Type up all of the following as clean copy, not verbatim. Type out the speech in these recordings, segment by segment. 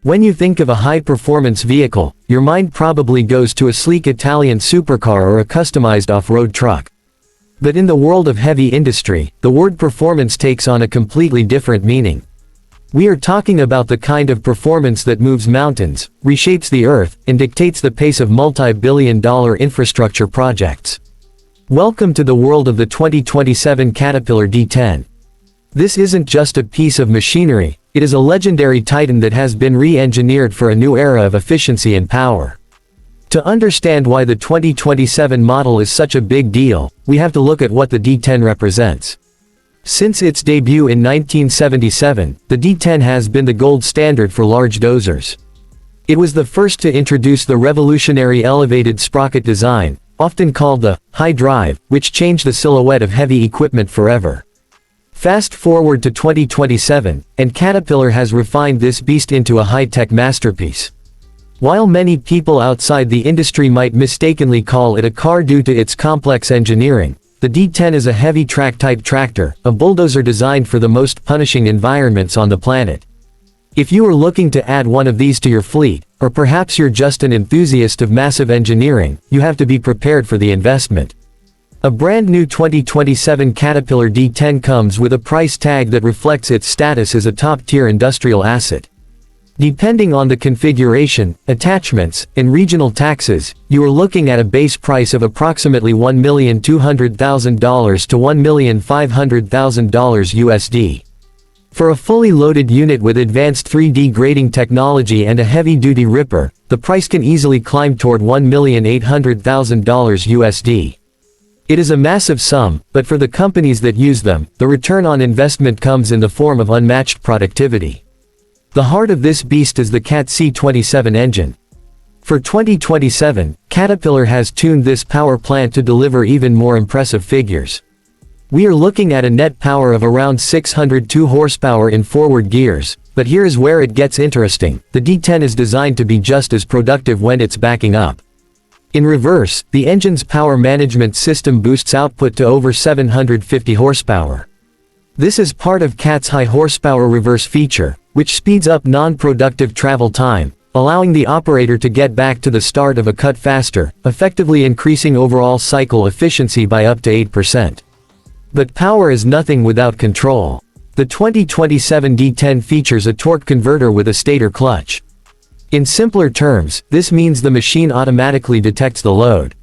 When you think of a high-performance vehicle, your mind probably goes to a sleek Italian supercar or a customized off-road truck. But in the world of heavy industry, the word performance takes on a completely different meaning. We are talking about the kind of performance that moves mountains, reshapes the earth, and dictates the pace of multi-billion-dollar infrastructure projects. Welcome to the world of the 2027 Caterpillar D10. This isn't just a piece of machinery, it is a legendary titan that has been re-engineered for a new era of efficiency and power. To understand why the 2027 model is such a big deal, we have to look at what the D10 represents. Since its debut in 1977, the D10 has been the gold standard for large dozers. It was the first to introduce the revolutionary elevated sprocket design, often called the high drive, which changed the silhouette of heavy equipment forever. Fast forward to 2027, and Caterpillar has refined this beast into a high-tech masterpiece. While many people outside the industry might mistakenly call it a car due to its complex engineering, the D10 is a heavy track-type tractor, a bulldozer designed for the most punishing environments on the planet. If you are looking to add one of these to your fleet, or perhaps you're just an enthusiast of massive engineering, you have to be prepared for the investment. A brand new 2027 Caterpillar D10 comes with a price tag that reflects its status as a top-tier industrial asset. Depending on the configuration, attachments, and regional taxes, you are looking at a base price of approximately $1,200,000 to $1,500,000 USD. For a fully loaded unit with advanced 3D grading technology and a heavy-duty ripper, the price can easily climb toward $1,800,000 USD. It is a massive sum, but for the companies that use them, the return on investment comes in the form of unmatched productivity. The heart of this beast is the CAT C27 engine. For 2027, Caterpillar has tuned this power plant to deliver even more impressive figures. We are looking at a net power of around 602 horsepower in forward gears, but here is where it gets interesting. The D10 is designed to be just as productive when it's backing up. In reverse, the engine's power management system boosts output to over 750 horsepower. This is part of CAT's high horsepower reverse feature, which speeds up non-productive travel time, allowing the operator to get back to the start of a cut faster, effectively increasing overall cycle efficiency by up to 8%. But power is nothing without control. The 2027 D10 features a torque converter with a stator clutch. In simpler terms, this means the machine automatically detects the load.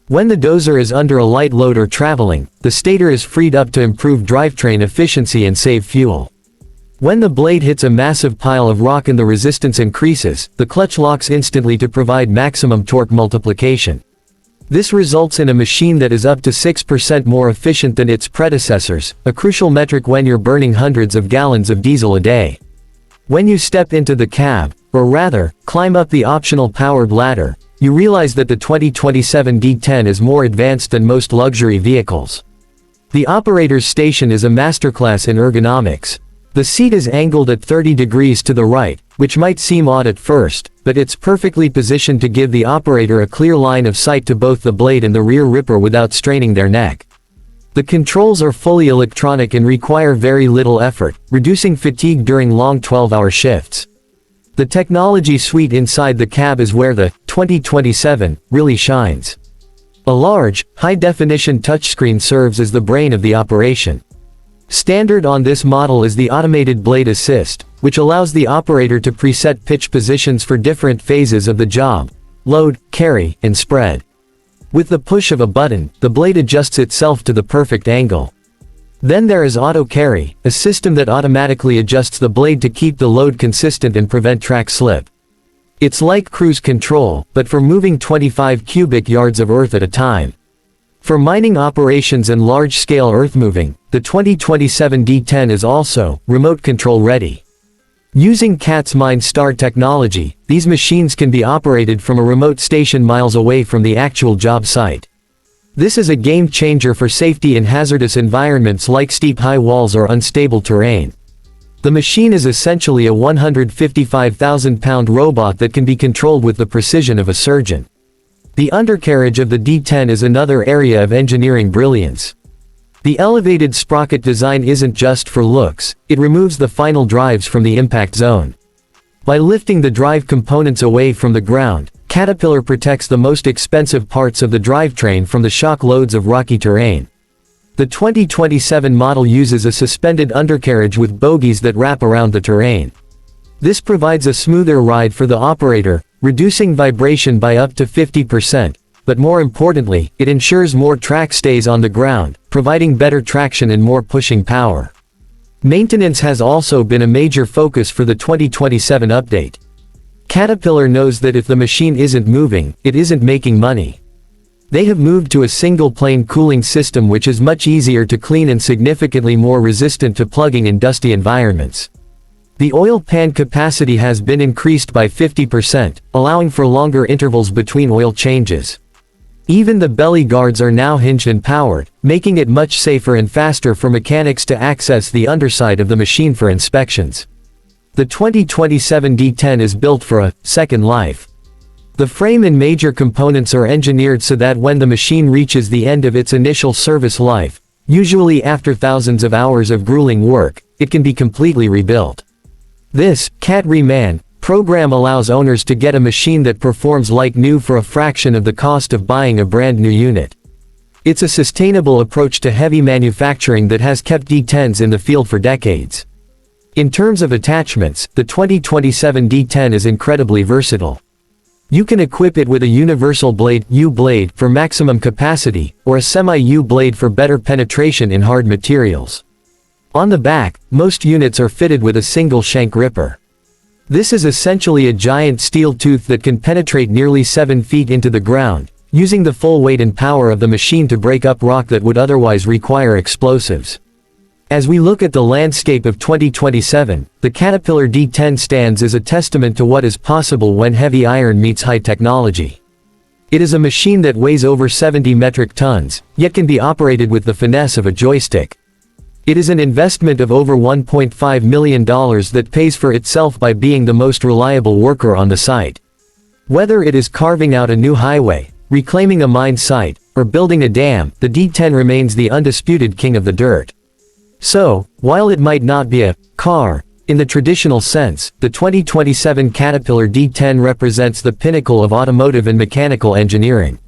When the dozer is under a light load or traveling, the stator is freed up to improve drivetrain efficiency and save fuel. When the blade hits a massive pile of rock and the resistance increases, the clutch locks instantly to provide maximum torque multiplication. This results in a machine that is up to 6% more efficient than its predecessors, a crucial metric when you're burning hundreds of gallons of diesel a day. When you step into the cab, or rather, climb up the optional powered ladder, you realize that the 2027 D10 is more advanced than most luxury vehicles. The operator's station is a masterclass in ergonomics. The seat is angled at 30 degrees to the right, which might seem odd at first, but it's perfectly positioned to give the operator a clear line of sight to both the blade and the rear ripper without straining their neck. The controls are fully electronic and require very little effort, reducing fatigue during long 12-hour shifts. The technology suite inside the cab is where the 2027 really shines. A large, high-definition touchscreen serves as the brain of the operation. Standard on this model is the automated blade assist, which allows the operator to preset pitch positions for different phases of the job: load, carry, and spread. With the push of a button, the blade adjusts itself to the perfect angle. Then there is auto carry, a system that automatically adjusts the blade to keep the load consistent and prevent track slip. It's like cruise control, but for moving 25 cubic yards of earth at a time. For mining operations and large-scale earthmoving, the 2027 D10 is also remote control ready. Using CAT's MineStar technology, these machines can be operated from a remote station miles away from the actual job site. This is a game changer for safety in hazardous environments like steep high walls or unstable terrain. The machine is essentially a 155,000-pound robot that can be controlled with the precision of a surgeon. The undercarriage of the D10 is another area of engineering brilliance. The elevated sprocket design isn't just for looks, it removes the final drives from the impact zone. By lifting the drive components away from the ground, Caterpillar protects the most expensive parts of the drivetrain from the shock loads of rocky terrain. The 2027 model uses a suspended undercarriage with bogies that wrap around the terrain. This provides a smoother ride for the operator, reducing vibration by up to 50%, but more importantly, it ensures more track stays on the ground, providing better traction and more pushing power. Maintenance has also been a major focus for the 2027 update. Caterpillar knows that if the machine isn't moving, it isn't making money. They have moved to a single plane cooling system which is much easier to clean and significantly more resistant to plugging in dusty environments. The oil pan capacity has been increased by 50%, allowing for longer intervals between oil changes. Even the belly guards are now hinged and powered, making it much safer and faster for mechanics to access the underside of the machine for inspections. The 2027 D10 is built for a second life. The frame and major components are engineered so that when the machine reaches the end of its initial service life, usually after thousands of hours of grueling work, it can be completely rebuilt. This CAT Reman program allows owners to get a machine that performs like new for a fraction of the cost of buying a brand new unit. It's a sustainable approach to heavy manufacturing that has kept D10s in the field for decades. In terms of attachments, the 2027 D10 is incredibly versatile. You can equip it with a universal blade U-blade for maximum capacity, or a semi-U blade for better penetration in hard materials. On the back, most units are fitted with a single shank ripper. This is essentially a giant steel tooth that can penetrate nearly 7 feet into the ground, using the full weight and power of the machine to break up rock that would otherwise require explosives. As we look at the landscape of 2027, the Caterpillar D10 stands as a testament to what is possible when heavy iron meets high technology. It is a machine that weighs over 70 metric tons, yet can be operated with the finesse of a joystick. It is an investment of over $1.5 million that pays for itself by being the most reliable worker on the site. Whether it is carving out a new highway, reclaiming a mine site, or building a dam, the D10 remains the undisputed king of the dirt. So, while it might not be a car in the traditional sense, the 2027 Caterpillar D10 represents the pinnacle of automotive and mechanical engineering.